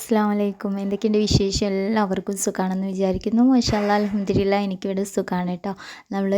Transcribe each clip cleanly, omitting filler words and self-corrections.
അസ്സലാമു അലൈക്കും. എന്തൊക്കെയുണ്ട് വിശേഷം? എല്ലാവർക്കും സുഖമാണെന്ന് വിചാരിക്കുന്നു. മാഷാഅല്ലാ അൽഹംദുലില്ലാ എനിക്കിവിടെ സുഖമാണ് കേട്ടോ. നമ്മൾ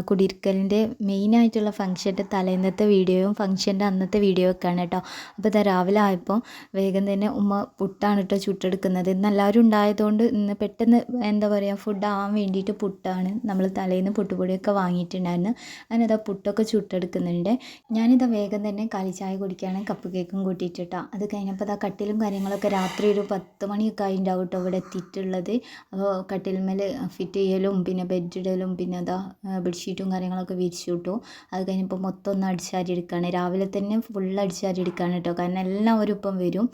കുടിയിരിക്കലിൻ്റെ മെയിനായിട്ടുള്ള ഫംഗ്ഷൻ്റെ തലേന്നത്തെ വീഡിയോയും ഫംഗ്ഷൻ്റെ അന്നത്തെ വീഡിയോ ഒക്കെയാണ് കേട്ടോ. അപ്പോൾ ഇതാ രാവിലെ ആയപ്പോൾ വേഗം തന്നെ ഉമ്മ പുട്ടാണ് കേട്ടോ ചുട്ടെടുക്കുന്നത്. ഇന്ന് എല്ലാവരും ഉണ്ടായതുകൊണ്ട് ഇന്ന് പെട്ടെന്ന് എന്താ പറയുക ഫുഡ് ആവാൻ വേണ്ടിയിട്ട് പുട്ടാണ്. നമ്മൾ തലേന്ന് പുട്ടുപൊടിയൊക്കെ വാങ്ങിയിട്ടുണ്ടായിരുന്നു. അങ്ങനെ ഇതാ പുട്ടൊക്കെ ചുട്ടെടുക്കുന്നുണ്ട്. ഞാനിതാ വേഗം തന്നെ കാലിച്ചായ കുടിക്കുകയാണ്, കപ്പ് കേക്കും കൂട്ടിയിട്ടാ. അത് കഴിഞ്ഞപ്പോൾ ഇതാ കട്ടിലും കാര്യങ്ങളൊക്കെ രാത്രി ഒരു 10 മണിയൊക്കെ ആയിട്ടുണ്ടാവും കേട്ടോ ഇവിടെ എത്തിയിട്ടുള്ളത്. അപ്പോൾ കട്ടിൽമേൽ ഫിറ്റ് ചെയ്യലും പിന്നെ ബെഡ് ഇടലും പിന്നെ അതാ ബെഡ്ഷീറ്റും കാര്യങ്ങളൊക്കെ വിരിച്ചു കിട്ടും. അത് കഴിഞ്ഞപ്പോൾ മൊത്തം ഒന്ന് അടിച്ചാരി എടുക്കുകയാണ്. രാവിലെ തന്നെ ഫുൾ അടിച്ചാരി എടുക്കുകയാണ് കേട്ടോ. കാരണം എല്ലാവരും ഇപ്പം വരും.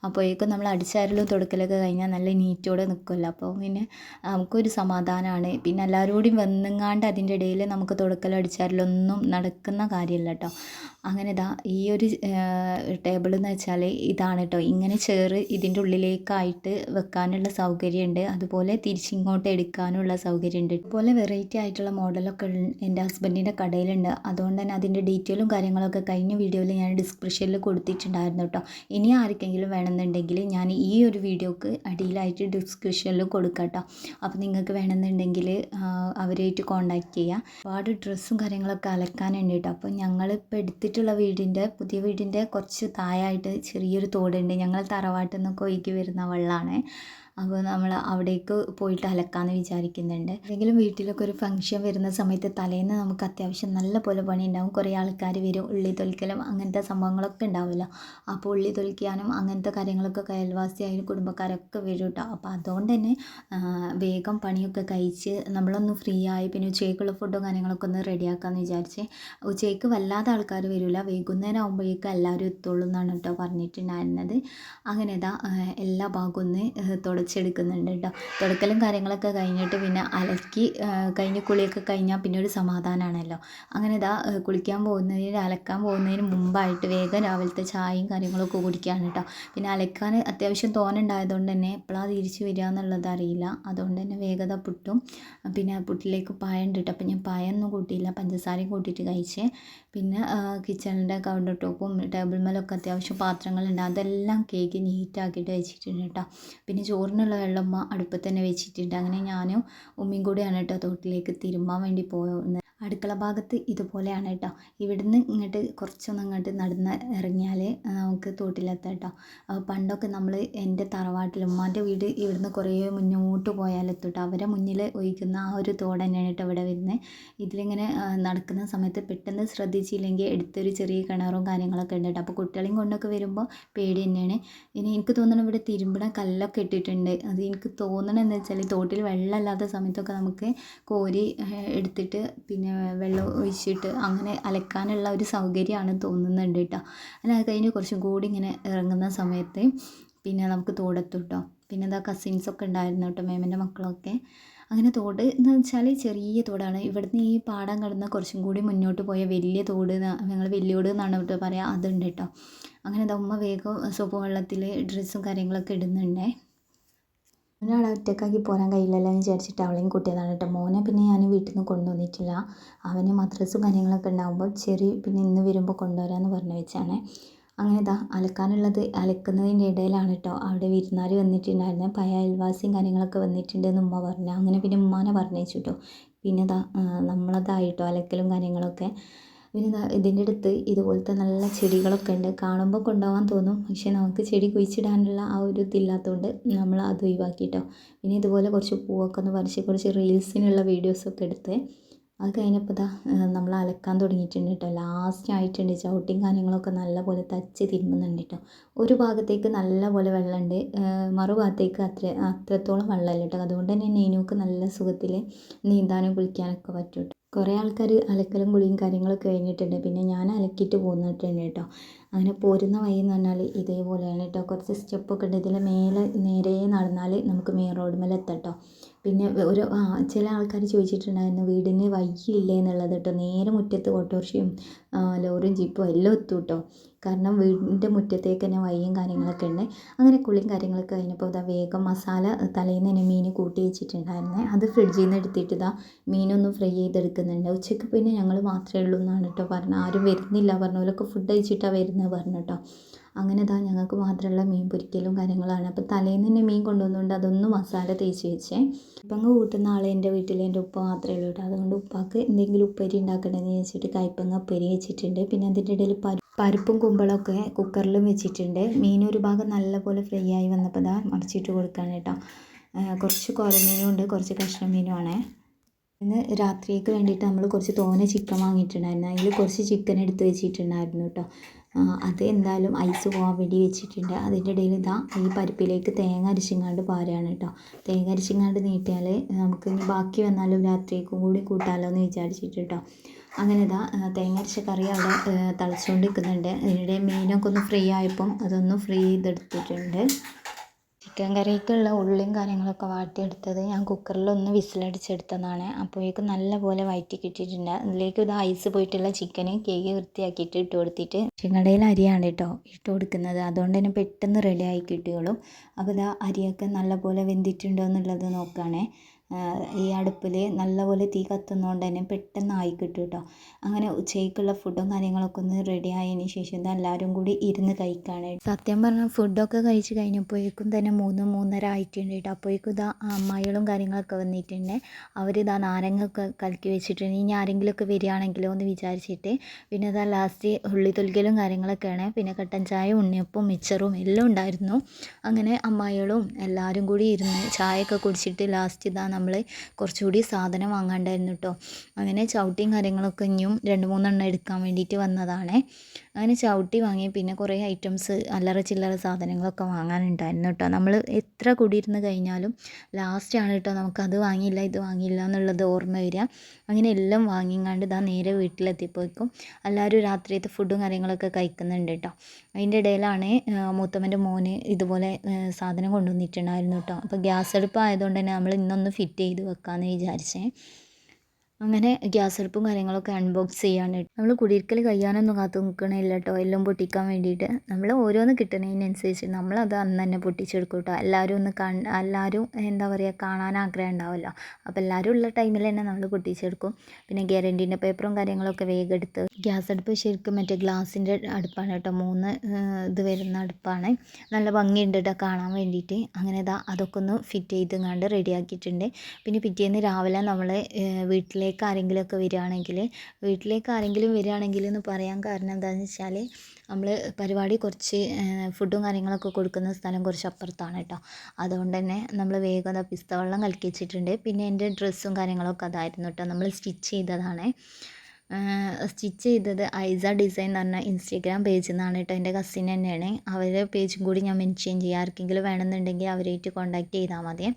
അപ്പോഴേക്കും നമ്മൾ അടിച്ചാരലും തുടക്കലൊക്കെ കഴിഞ്ഞാൽ നല്ല നീറ്റോടെ നിൽക്കുമല്ലോ. അപ്പോൾ പിന്നെ നമുക്കൊരു സമാധാനമാണ്. പിന്നെ എല്ലാവരും കൂടി വന്നെങ്ങാണ്ട് അതിൻ്റെ ഇടയിൽ നമുക്ക് തുടക്കലും അടിച്ചാരലൊന്നും നടക്കുന്ന കാര്യമല്ല കേട്ടോ. അങ്ങനെ ഇതാ ഈ ഒരു ടേബിൾ എന്ന് വെച്ചാൽ ഇതാണ് കേട്ടോ. ഇങ്ങനെ ചെയർ ഇതിൻ്റെ ഉള്ളിലേക്കായിട്ട് വെക്കാനുള്ള സൗകര്യമുണ്ട്. അതുപോലെ തിരിച്ചിങ്ങോട്ട് എടുക്കാനുള്ള സൗകര്യമുണ്ട്. അതുപോലെ വെറൈറ്റി ആയിട്ടുള്ള മോഡലൊക്കെ എൻ്റെ ഹസ്ബൻഡിൻ്റെ കടയിലുണ്ട്. അതുകൊണ്ട് തന്നെ അതിൻ്റെ ഡീറ്റെയിലും കാര്യങ്ങളൊക്കെ കഴിഞ്ഞ വീഡിയോയിൽ ഞാൻ ഡിസ്ക്രിപ്ഷനിൽ കൊടുത്തിട്ടുണ്ടായിരുന്നു കേട്ടോ. ഇനി ആർക്കെങ്കിലും വേണമെന്നുണ്ടെങ്കിൽ ഞാൻ ഈ ഒരു വീഡിയോക്ക് അടിയിലായിട്ട് ഡിസ്ക്രിപ്ഷനിൽ കൊടുക്കാം കേട്ടോ. അപ്പോൾ നിങ്ങൾക്ക് വേണമെന്നുണ്ടെങ്കിൽ അവരായിട്ട് കോൺടാക്റ്റ് ചെയ്യുക. ഒരുപാട് ഡ്രസ്സും കാര്യങ്ങളൊക്കെ അലക്കാനുണ്ട് കേട്ടോ. അപ്പോൾ ഞങ്ങളിപ്പോൾ എടുത്തിട്ടുള്ള പുതിയ വീടിൻ്റെ കുറച്ച് താഴായിട്ട് ചെറിയൊരു തോടുണ്ട്. ഞങ്ങൾ തറവാട്ടിൽ നിന്നൊക്കെ ഒഴുകി വരുന്ന വെള്ളമാണ്. അപ്പോൾ നമ്മൾ അവിടേക്ക് പോയിട്ട് അലക്കാമെന്ന് വിചാരിക്കുന്നുണ്ട്. ഏതെങ്കിലും വീട്ടിലൊക്കെ ഒരു ഫംഗ്ഷൻ വരുന്ന സമയത്ത് തലേന്ന് നമുക്ക് അത്യാവശ്യം നല്ല പോലെ പണി ഉണ്ടാവും. കുറേ ആൾക്കാർ വരും, ഉള്ളി തൊലിക്കലും അങ്ങനത്തെ സംഭവങ്ങളൊക്കെ ഉണ്ടാവുമല്ലോ. അപ്പോൾ ഉള്ളി തൊലിക്കാനും അങ്ങനത്തെ കാര്യങ്ങളൊക്കെ അയൽവാസിയായാലും കുടുംബക്കാരൊക്കെ വരും കേട്ടോ. അപ്പോൾ അതുകൊണ്ട് തന്നെ വേഗം പണിയൊക്കെ കഴിച്ച് നമ്മളൊന്ന് ഫ്രീ ആയി പിന്നെ ഉച്ചയ്ക്കുള്ള ഫുഡും കാര്യങ്ങളൊക്കെ ഒന്ന് റെഡിയാക്കാമെന്ന് വിചാരിച്ച്. ഉച്ചയ്ക്ക് വല്ലാതെ ആൾക്കാർ വരില്ല, വൈകുന്നേരം ആകുമ്പോഴേക്കും എല്ലാവരും എത്തുള്ളൂ എന്നാണ് കേട്ടോ പറഞ്ഞിട്ടുണ്ടായിരുന്നത്. അങ്ങനെ ഇതാ എല്ലാ ഭാഗവും ഒന്ന് തുടച്ചെടുക്കുന്നുണ്ട് കേട്ടോ. തുടക്കലും കാര്യങ്ങളൊക്കെ കഴിഞ്ഞിട്ട് പിന്നെ അലക്കി കഴിഞ്ഞ് കുളിയൊക്കെ കഴിഞ്ഞാൽ പിന്നെ ഒരു സമാധാനമാണല്ലോ. അങ്ങനെ ഇതാ കുളിക്കാൻ പോകുന്നതിന് അലക്കാൻ പോകുന്നതിന് മുമ്പായിട്ട് വേഗം രാവിലത്തെ ചായയും കാര്യങ്ങളൊക്കെ കുടിക്കുകയാണ് കേട്ടോ. പിന്നെ അലക്കാൻ അത്യാവശ്യം തോനുണ്ടായതുകൊണ്ട് തന്നെ എപ്പോഴാണ് തിരിച്ച് വരിക എന്നുള്ളത് അറിയില്ല. അതുകൊണ്ട് തന്നെ വേഗത പുട്ടും പിന്നെ പുട്ടിലേക്ക് പായം ഉണ്ട് കേട്ടോ. അപ്പം ഞാൻ പായൊന്നും കൂട്ടിയില്ല, പഞ്ചസാരയും കൂട്ടിയിട്ട് കഴിച്ചേ. പിന്നെ കിച്ചണിൻ്റെ കൗണ്ടർ ടോപ്പും ടേബിൾ മേലൊക്കെ അത്യാവശ്യം പാത്രങ്ങളുണ്ട്, അതെല്ലാം കേക്ക് നീറ്റാക്കിയിട്ട് വെച്ചിട്ടുണ്ട് കേട്ടോ. പിന്നെ ചോറിനുള്ള വെള്ളം അടുപ്പത്ത് തന്നെ വെച്ചിട്ടുണ്ട്. അങ്ങനെ ഞാനും ഉമ്മയും കൂടിയാണ് കേട്ടോ തോട്ടിലേക്ക് തിരുമ്മാൻ വേണ്ടി പോകുന്നത്. അടുക്കള ഭാഗത്ത് ഇതുപോലെയാണ് കേട്ടോ. ഇവിടുന്ന് ഇങ്ങോട്ട് കുറച്ചൊന്നും ഇങ്ങോട്ട് നടന്ന് ഇറങ്ങിയാൽ നമുക്ക് തോട്ടിലെത്താം കേട്ടോ. പണ്ടൊക്കെ നമ്മൾ എൻ്റെ തറവാട്ടിൽ ഉമ്മാൻ്റെ വീട് ഇവിടുന്ന് കുറേ മുന്നോട്ട് പോയാലെത്തും കേട്ടോ. അവരെ മുന്നിൽ ഒഴിക്കുന്ന ആ ഒരു തോട് തന്നെയാണ് കേട്ടോ ഇവിടെ വരുന്നത്. ഇതിലിങ്ങനെ നടക്കുന്ന സമയത്ത് പെട്ടെന്ന് ശ്രദ്ധിച്ചില്ലെങ്കിൽ എടുത്തൊരു ചെറിയ കിണറും കാര്യങ്ങളൊക്കെ ഉണ്ട് കേട്ടോ. അപ്പോൾ കുട്ടികളെയും കൊണ്ടൊക്കെ വരുമ്പോൾ പേടി തന്നെയാണ്. ഇനി എനിക്ക് തോന്നുന്നു ഇവിടെ തിരുമ്പണ കല്ലൊക്കെ ഇട്ടിട്ടുണ്ട്. അത് എനിക്ക് തോന്നണമെന്ന് വെച്ചാൽ തോട്ടിൽ വെള്ളമില്ലാത്ത സമയത്തൊക്കെ നമുക്ക് കോരി എടുത്തിട്ട് പിന്നെ വെള്ളം ഒഴിച്ചിട്ട് അങ്ങനെ അലക്കാനുള്ള ഒരു സൗകര്യമാണ് തോന്നുന്നുണ്ട് കേട്ടോ. അങ്ങനെ അത് കഴിഞ്ഞ് കുറച്ചും കൂടി ഇങ്ങനെ ഇറങ്ങുന്ന സമയത്ത് പിന്നെ നമുക്ക് തോടെത്തും കേട്ടോ. പിന്നെ എന്താ കസിൻസൊക്കെ ഉണ്ടായിരുന്നു കേട്ടോ, മേമൻ്റെ മക്കളൊക്കെ. അങ്ങനെ തോട് എന്ന് വെച്ചാൽ ചെറിയ തോടാണ്. ഇവിടുന്ന് ഈ പാടം കടന്ന് കുറച്ചും കൂടി മുന്നോട്ട് പോയ വലിയ തോട്, ഞങ്ങൾ വലിയോട് എന്നാണ് കേട്ടോ പറയുക, അതുണ്ട് കേട്ടോ. അങ്ങനെ എന്താ ഉമ്മ വേഗം സോപ്പ് വെള്ളത്തിൽ ഡ്രസ്സും കാര്യങ്ങളൊക്കെ ഇടുന്നുണ്ടേ. ഒരാളെ ഒറ്റക്കാക്കി പോരാൻ കഴിയില്ലല്ലോ എന്ന് വിചാരിച്ചിട്ട് അവളെയും കൂട്ടിയതാണ് കേട്ടോ. മോനെ പിന്നെ ഞാൻ വീട്ടിൽ നിന്ന് കൊണ്ടുവന്നിട്ടില്ല. അവന് മദ്രസും കാര്യങ്ങളൊക്കെ ഉണ്ടാകുമ്പോൾ പിന്നെ ഇന്ന് വരുമ്പോൾ കൊണ്ടുവരാമെന്ന് പറഞ്ഞു വെച്ചാണ്. അങ്ങനെ ഇതാ അലക്കാനുള്ളത് അലക്കുന്നതിൻ്റെ ഇടയിലാണ് കേട്ടോ അവിടെ വിരുന്നാർ വന്നിട്ടുണ്ടായിരുന്നു. പഴയ അയൽവാസിയും കാര്യങ്ങളൊക്കെ വന്നിട്ടുണ്ടെന്ന് ഉമ്മ പറഞ്ഞു. അങ്ങനെ പിന്നെ ഉമ്മാനെ പറഞ്ഞയച്ചു കേട്ടോ. പിന്നെ ഇതാ നമ്മളതായിട്ടോ അലക്കലും കാര്യങ്ങളൊക്കെ. പിന്നെ ഇതിൻ്റെ അടുത്ത് ഇതുപോലത്തെ നല്ല ചെടികളൊക്കെ ഉണ്ട്. കാണുമ്പോൾ കൊണ്ടുപോകാൻ തോന്നും, പക്ഷേ നമുക്ക് ചെടി കുഴിച്ചിടാനുള്ള ആ ഒരു ഇതില്ലാത്തതുകൊണ്ട് നമ്മൾ അത് ഒഴിവാക്കിയിട്ടോ. പിന്നെ ഇതുപോലെ കുറച്ച് പൂവൊക്കെ ഒന്ന് പറിച്ച് കുറച്ച് റീൽസിനുള്ള വീഡിയോസൊക്കെ എടുത്ത് അത് കഴിഞ്ഞപ്പോൾ ഇതാ നമ്മൾ അലക്കാൻ തുടങ്ങിയിട്ടുണ്ട് കേട്ടോ. ലാസ്റ്റ് ആയിട്ടുണ്ട്. ചവിട്ടിയും കാര്യങ്ങളൊക്കെ നല്ലപോലെ തച്ച് തിരുമ്പുന്നുണ്ട് കേട്ടോ. ഒരു ഭാഗത്തേക്ക് നല്ല പോലെ വെള്ളമുണ്ട്, മറുഭാഗത്തേക്ക് അത്രത്തോളം വെള്ളമില്ല കേട്ടോ. അതുകൊണ്ട് തന്നെ നെയ്നൂക്ക് നല്ല സുഖത്തിൽ നീന്താനും കുളിക്കാനൊക്കെ പറ്റും കേട്ടോ. കുറേ ആൾക്കാർ അലക്കലും കുളിയും കാര്യങ്ങളൊക്കെ കഴിഞ്ഞിട്ടുണ്ട്. പിന്നെ ഞാൻ അലക്കിയിട്ട് പോന്നിട്ടുണ്ട് കേട്ടോ. അങ്ങനെ പോരുന്ന വഴി എന്ന് പറഞ്ഞാൽ ഇതേപോലെയാണ് കേട്ടോ. കുറച്ച് സ്റ്റെപ്പൊക്കെ ഉണ്ട്. ഇതിൽ മേലെ നേരെ നടന്നാൽ നമുക്ക് മെയിൻ റോഡ് മേലെ എത്താം കേട്ടോ. പിന്നെ ചില ആൾക്കാർ ചോദിച്ചിട്ടുണ്ടായിരുന്നു വീടിന് വഴിയില്ലേ എന്നുള്ളത് കേട്ടോ. നേരെ മുറ്റത്ത് ഓട്ടോറിക്ഷയും ലോറിയും ജീപ്പും എല്ലാം എത്തും കേട്ടോ. കാരണം വീടിൻ്റെ മുറ്റത്തേക്ക് തന്നെ വഴിയും കാര്യങ്ങളൊക്കെ ഉണ്ട്. അങ്ങനെ കുളിയും കാര്യങ്ങളൊക്കെ കഴിഞ്ഞപ്പോൾ ഇതാ വേഗം മസാല തലേന്ന് തന്നെ മീൻ കൂട്ടി വെച്ചിട്ടുണ്ടായിരുന്നേ. അത് ഫ്രിഡ്ജിൽ നിന്ന് എടുത്തിട്ട് ഇതാ മീനൊന്ന് ഫ്രൈ ചെയ്തെടുക്കുന്നുണ്ട്. ഉച്ചയ്ക്ക് പിന്നെ ഞങ്ങൾ മാത്രമേ ഉള്ളൂ എന്നാണ് കേട്ടോ പറഞ്ഞത്. ആരും വരുന്നില്ല പറഞ്ഞു, പോലൊക്കെ ഫുഡ് കഴിച്ചിട്ടാണ് വരുന്നത് പറഞ്ഞു കേട്ടോ. അങ്ങനെ ഇതാ ഞങ്ങൾക്ക് മാത്രമുള്ള മീൻ പൊരിക്കലും കാര്യങ്ങളാണ്. അപ്പോൾ തലേന്ന് തന്നെ മീൻ കൊണ്ടുവന്നുകൊണ്ട് അതൊന്നും മസാല തേച്ച് വെച്ചേ. ഉപ്പങ്ങ കൂട്ടുന്ന ആൾ എൻ്റെ വീട്ടിൽ എൻ്റെ ഉപ്പ മാത്രമേ ഉള്ളൂ കേട്ടോ. അതുകൊണ്ട് ഉപ്പാക്ക് എന്തെങ്കിലും ഉപ്പേരി ഉണ്ടാക്കണമെന്ന് വെച്ചിട്ട് കയ്പ്പങ്ങ ഉപ്പേരി വെച്ചിട്ടുണ്ട്. പിന്നെ അതിൻ്റെ ഇടയിൽ പരിപ്പും കുമ്പളമൊക്കെ കുക്കറിലും വെച്ചിട്ടുണ്ട്. മീൻ ഒരു ഭാഗം നല്ലപോലെ ഫ്രൈ ആയി വന്നപ്പോൾ ഇതാ മറിച്ചിട്ട് കൊടുക്കുകയാണ് കേട്ടോ. കുറച്ച് കോരമീനും ഉണ്ട്, കുറച്ച് കഷ്ണം മീനുമാണ്. ഇന്ന് രാത്രിക്ക് വേണ്ടിയിട്ട് നമ്മൾ കുറച്ച് തോനെ ചിക്കൻ വാങ്ങിയിട്ടുണ്ടായിരുന്നു. അതിൽ കുറച്ച് ചിക്കൻ എടുത്ത് വെച്ചിട്ടുണ്ടായിരുന്നു കേട്ടോ. അത് എന്തായാലും ഐസ് പോകാൻ വേണ്ടി വെച്ചിട്ടുണ്ട്. അതിൻ്റെ ഇടയിൽ ഇതാ ഈ പരിപ്പിലേക്ക് തേങ്ങ അരച്ചിങ്ങാണ്ട് പാരാണ് കേട്ടോ. തേങ്ങ അരച്ചിങ്ങാണ്ട് നീട്ടിയാൽ നമുക്ക് ഇനി ബാക്കി വന്നാലും രാത്രിക്കും കൂടി കൂട്ടാമല്ലോ എന്ന് വിചാരിച്ചിട്ട് കേട്ടോ. അങ്ങനെ ഇതാ തേങ്ങ അരച്ച കറി അവിടെ തിളച്ചുകൊണ്ട് നിൽക്കുന്നുണ്ട്. അതിനിടെ മീനൊക്കെ ഒന്ന് ഫ്രൈ ആയപ്പം അതൊന്ന് ഫ്രൈ ചെയ്തെടുത്തിട്ടുണ്ട്. ചിക്കൻ കറിക്കുള്ള ഉള്ളിയും കാര്യങ്ങളൊക്കെ വാട്ടിയെടുത്തത് ഞാൻ കുക്കറിലൊന്ന് വിസിലടിച്ചെടുത്തതാണ്. അപ്പോഴേക്കും നല്ലപോലെ വഴറ്റി കിട്ടിയിട്ടുണ്ട്. അതിലേക്ക് ഇത് ഐസ് പോയിട്ടുള്ള ചിക്കന് കേക്ക് വൃത്തിയാക്കിയിട്ട് ഇട്ട് കൊടുത്തിട്ട് ചിക്കൻ കടയിൽ അരിയാണ് കേട്ടോ ഇട്ട് കൊടുക്കുന്നത്. അതുകൊണ്ട് തന്നെ പെട്ടെന്ന് റെഡി ആയി കിട്ടുകയുള്ളൂ. അപ്പോൾ ഇതാ അരിയൊക്കെ നല്ലപോലെ വെന്തിട്ടുണ്ടോ എന്നുള്ളത് നോക്കുകയാണേ. ഈ അടുപ്പിൽ നല്ലപോലെ തീ കത്തുന്നതുകൊണ്ട് തന്നെ പെട്ടെന്ന് ആയി കിട്ടും കേട്ടോ. അങ്ങനെ ഉച്ചയ്ക്കുള്ള ഫുഡും കാര്യങ്ങളൊക്കെ ഒന്ന് റെഡി ആയതിന് ശേഷം ഇത് എല്ലാവരും കൂടി ഇരുന്ന് കഴിക്കുകയാണ്. സത്യം പറഞ്ഞാൽ ഫുഡൊക്കെ കഴിച്ച് കഴിഞ്ഞപ്പോഴേക്കും തന്നെ 3-3:30 ആയിട്ടുണ്ട് കേട്ടോ. അപ്പോഴേക്കും ഇതാ അമ്മായികളും കാര്യങ്ങളൊക്കെ വന്നിട്ടുണ്ട്. അവരിതാ നാരങ്ങയൊക്കെ കലക്കി വെച്ചിട്ടുണ്ട്. ഇനി ആരെങ്കിലുമൊക്കെ വരികയാണെങ്കിലോ എന്ന് വിചാരിച്ചിട്ട്. പിന്നെ ഇതാ ലാസ്റ്റ് ഉള്ളി തൊലിക്കലും കാര്യങ്ങളൊക്കെയാണ്. പിന്നെ കട്ടൻ ചായ, ഉണ്ണിയപ്പവും മിച്ചറും എല്ലാം ഉണ്ടായിരുന്നു. അങ്ങനെ അമ്മായികളും എല്ലാവരും കൂടി ഇരുന്ന് ചായയൊക്കെ കുടിച്ചിട്ട് ലാസ്റ്റ് ഇതാ നമ്മൾ കുറച്ചുകൂടി സാധനം വാങ്ങാണ്ടായിരുന്നു കേട്ടോ. അങ്ങനെ ചവിട്ടിയും കാര്യങ്ങളൊക്കെ ഇനിയും 2-3 എണ്ണം എടുക്കാൻ വേണ്ടിയിട്ട് വന്നതാണ്. അങ്ങനെ ചവിട്ടി വാങ്ങി. പിന്നെ കുറേ ഐറ്റംസ് അല്ലറ ചില്ലറ സാധനങ്ങളൊക്കെ വാങ്ങാനുണ്ടായിരുന്നു കേട്ടോ. നമ്മൾ എത്ര കൂടിയിരുന്ന് കഴിഞ്ഞാലും ലാസ്റ്റാണ് കേട്ടോ നമുക്കത് വാങ്ങിയില്ല ഇത് വാങ്ങിയില്ല എന്നുള്ളത് ഓർമ്മ വരിക. അങ്ങനെ എല്ലാം വാങ്ങിങ്ങാണ്ട് ഇതാ നേരെ വീട്ടിലെത്തിപ്പോയിക്കും എല്ലാവരും രാത്രിയത്തെ ഫുഡും കാര്യങ്ങളൊക്കെ കഴിക്കുന്നുണ്ട് കേട്ടോ. അതിൻ്റെ ഇടയിലാണ് മൂത്തമ്മൻ്റെ മോന് ഇതുപോലെ സാധനം കൊണ്ടുവന്നിട്ടുണ്ടായിരുന്നു കേട്ടോ. അപ്പോൾ ഗ്യാസ് അടുപ്പ് ആയതുകൊണ്ട് തന്നെ നമ്മൾ ഇന്നൊന്ന് ഫിറ്റ് ചെയ്ത് വെക്കാമെന്ന് വിചാരിച്ചേ. അങ്ങനെ ഗ്യാസ് അടുപ്പും കാര്യങ്ങളൊക്കെ അൺബോക്സ് ചെയ്യാണ്. നമ്മൾ കുടിയിരിക്കൽ കഴിയാനൊന്നും കാത്തു നിൽക്കണില്ല കേട്ടോ. എല്ലാം പൊട്ടിക്കാൻ വേണ്ടിയിട്ട് നമ്മൾ ഓരോന്ന് കിട്ടുന്നതിനനുസരിച്ച് നമ്മളത് അന്ന് തന്നെ പൊട്ടിച്ചെടുക്കും കേട്ടോ. എല്ലാവരും എന്താ പറയുക കാണാൻ ആഗ്രഹം ഉണ്ടാവുമല്ലോ. അപ്പോൾ എല്ലാവരും ഉള്ള ടൈമിൽ തന്നെ നമ്മൾ പൊട്ടിച്ചെടുക്കും. പിന്നെ ഗ്യാരണ്ടീൻ്റെ പേപ്പറും കാര്യങ്ങളൊക്കെ വേഗം എടുത്ത്. ഗ്യാസ് അടുപ്പ് ശരിക്കും മറ്റേ ഗ്ലാസിൻ്റെ അടുപ്പാണ് കേട്ടോ. 3 ഇത് വരുന്ന അടുപ്പാണ്. നല്ല ഭംഗിയുണ്ട് കേട്ടോ കാണാൻ വേണ്ടിയിട്ട്. അങ്ങനെ ഇതാ അതൊക്കെ ഒന്ന് ഫിറ്റ് ചെയ്തെങ്ങാണ്ട് റെഡിയാക്കിയിട്ടുണ്ട്. പിന്നെ പിറ്റേന്ന് രാവിലെ നമ്മൾ വീട്ടിലേക്ക് ആരെങ്കിലുമൊക്കെ വരികയാണെങ്കിൽ എന്ന് പറയാൻ കാരണം എന്താണെന്ന് വെച്ചാൽ നമ്മൾ പരിപാടി കുറച്ച് ഫുഡും കാര്യങ്ങളൊക്കെ കൊടുക്കുന്ന സ്ഥലം കുറച്ച് അപ്പുറത്താണ് കേട്ടോ. അതുകൊണ്ട് തന്നെ നമ്മൾ വേഗം പിസ്ത വെള്ളം കലക്കി വെച്ചിട്ടുണ്ട്. പിന്നെ എൻ്റെ ഡ്രസ്സും കാര്യങ്ങളൊക്കെ അതായിരുന്നു കേട്ടോ. നമ്മൾ സ്റ്റിച്ച് ചെയ്തതാണ്. സ്റ്റിച്ച് ചെയ്തത് ഐസ ഡിസൈൻ എന്ന് പറഞ്ഞ ഇൻസ്റ്റഗ്രാം പേജിൽ നിന്നാണ് കേട്ടോ. എൻ്റെ കസിൻ തന്നെയാണ്. അവരുടെ പേജും കൂടി ഞാൻ മെൻഷൻ ചെയ്യാം. ആർക്കെങ്കിലും വേണമെന്നുണ്ടെങ്കിൽ അവരായിട്ട് കോൺടാക്റ്റ് ചെയ്താൽ മതി.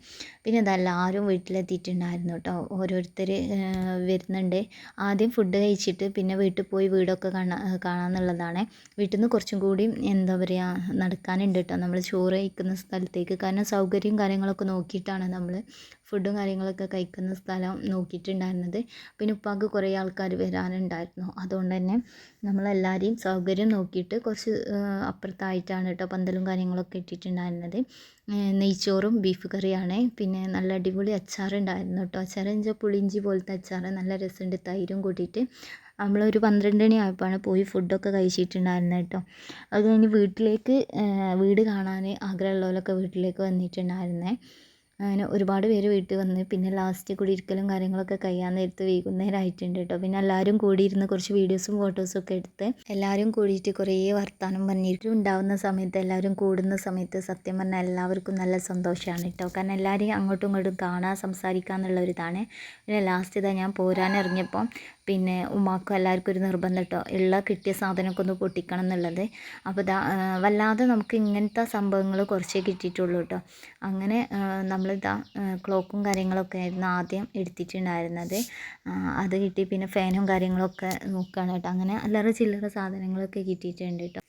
പിന്നെ ഇതെല്ലാവരും വീട്ടിലെത്തിയിട്ടുണ്ടായിരുന്നു കേട്ടോ. ഓരോരുത്തർ വരുന്നുണ്ട്. ആദ്യം ഫുഡ് കഴിച്ചിട്ട് പിന്നെ വീട്ടിൽ പോയി വീടൊക്കെ കാണാമെന്നുള്ളതാണ്. വീട്ടിൽ നിന്ന് കുറച്ചും കൂടി എന്താ പറയുക നടക്കാനുണ്ട് കേട്ടോ നമ്മൾ ചോറ് കഴിക്കുന്ന സ്ഥലത്തേക്ക്. കാരണം സൗകര്യം കാര്യങ്ങളൊക്കെ നോക്കിയിട്ടാണ് നമ്മൾ ഫുഡും കാര്യങ്ങളൊക്കെ കഴിക്കുന്ന സ്ഥലം നോക്കിയിട്ടുണ്ടായിരുന്നത്. പിന്നെ ഉപ്പാക്ക് കുറേ ആൾക്കാർ വരാനുണ്ടായിരുന്നു. അതുകൊണ്ട് തന്നെ നമ്മളെല്ലാവരെയും സൗകര്യം നോക്കിയിട്ട് കുറച്ച് അപ്പുറത്തായിട്ടാണ് കേട്ടോ പന്തലും കാര്യങ്ങളൊക്കെ ഇട്ടിട്ടുണ്ടായിരുന്നത്. നെയ്ച്ചോറും ബീഫ് കറിയാണ്. പിന്നെ നല്ല അടിപൊളി അച്ചാറുണ്ടായിരുന്നു കേട്ടോ. അച്ചാർ വെച്ചാൽ പുളിയിഞ്ചി പോലത്തെ അച്ചാർ നല്ല രസമുണ്ട്. തൈരും കൂട്ടിയിട്ട് നമ്മളൊരു 12 മണി ആയപ്പോഴാണ് പോയി ഫുഡൊക്കെ കഴിച്ചിട്ടുണ്ടായിരുന്നത് കേട്ടോ. അത് കഴിഞ്ഞ് വീട് കാണാൻ ആഗ്രഹമുള്ളവരൊക്കെ വീട്ടിലേക്ക് വന്നിട്ടുണ്ടായിരുന്നേ. അങ്ങനെ ഒരുപാട് പേര് വീട്ടിൽ വന്ന്. പിന്നെ ലാസ്റ്റ് കുടിയിരിക്കലും കാര്യങ്ങളൊക്കെ കഴിയാൻ നേരത്ത് വൈകുന്നേരം ആയിട്ടുണ്ട് കേട്ടോ. പിന്നെ എല്ലാവരും കൂടിയിരുന്ന് കുറച്ച് വീഡിയോസും ഫോട്ടോസും ഒക്കെ എടുത്ത് എല്ലാവരും കൂടിയിട്ട് കുറേ വർത്താനം പറഞ്ഞിട്ട് ഉണ്ടാവുന്ന സമയത്ത് എല്ലാവരും കൂടുന്ന സമയത്ത് സത്യം പറഞ്ഞാൽ എല്ലാവർക്കും നല്ല സന്തോഷമാണ് കേട്ടോ. കാരണം എല്ലാവരെയും അങ്ങോട്ടും ഇങ്ങോട്ടും കാണാൻ സംസാരിക്കുക എന്നുള്ളൊരിതാണ്. പിന്നെ ലാസ്റ്റ് ഇതാ ഞാൻ പോരാനിറങ്ങിയപ്പം പിന്നെ ഉമ്മാക്കും എല്ലാവർക്കും ഒരു നിർബന്ധം കേട്ടോ. കിട്ടിയ സാധനമൊക്കെ ഒന്ന് പൊട്ടിക്കണം എന്നുള്ളത്. അപ്പോൾ വല്ലാതെ നമുക്ക് ഇങ്ങനത്തെ സംഭവങ്ങൾ കുറച്ചേ കിട്ടിയിട്ടുള്ളൂ കേട്ടോ. അങ്ങനെ നമ്മളിതാ ക്ലോക്കും കാര്യങ്ങളൊക്കെ ആയിരുന്നു ആദ്യം എടുത്തിട്ടുണ്ടായിരുന്നത്. അത് കിട്ടി. പിന്നെ ഫാനും കാര്യങ്ങളൊക്കെ നോക്കുകയാണ് കേട്ടോ. അങ്ങനെ അല്ലറ ചില്ലറ സാധനങ്ങളൊക്കെ കിട്ടിയിട്ടുണ്ട് കേട്ടോ.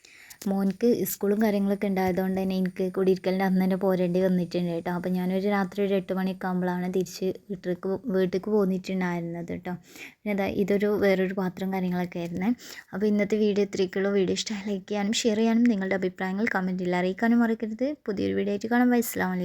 മോനിക്ക് സ്കൂളും കാര്യങ്ങളൊക്കെ ഉണ്ടായതുകൊണ്ട് തന്നെ എനിക്ക് കുടിയിരിക്കലിൻ്റെ അന്ന് തന്നെ പോരേണ്ടി വന്നിട്ടുണ്ട് കേട്ടോ. അപ്പോൾ ഞാനൊരു രാത്രി ഒരു 8 മണിയൊക്കെ ആകുമ്പോഴാണ് തിരിച്ച് വീട്ടിലേക്ക് പോന്നിട്ടുണ്ടായിരുന്നത് കേട്ടോ. പിന്നെ ഇതൊരു വേറൊരു പാത്രം കാര്യങ്ങളൊക്കെ ആയിരുന്നേ. അപ്പോൾ ഇന്നത്തെ വീഡിയോ ഇത്രയൊക്കെയുള്ളൂ. വീഡിയോ ഇഷ്ടമായി ലൈക്ക് ചെയ്യാനും ഷെയർ ചെയ്യാനും നിങ്ങളുടെ അഭിപ്രായങ്ങൾ കമൻറ്റിൽ അറിയിക്കാനും മറക്കരുത്. പുതിയൊരു വീഡിയോ ആയിട്ട് കാണാം. ബൈ. അസ്സലാമു അലൈക്കും.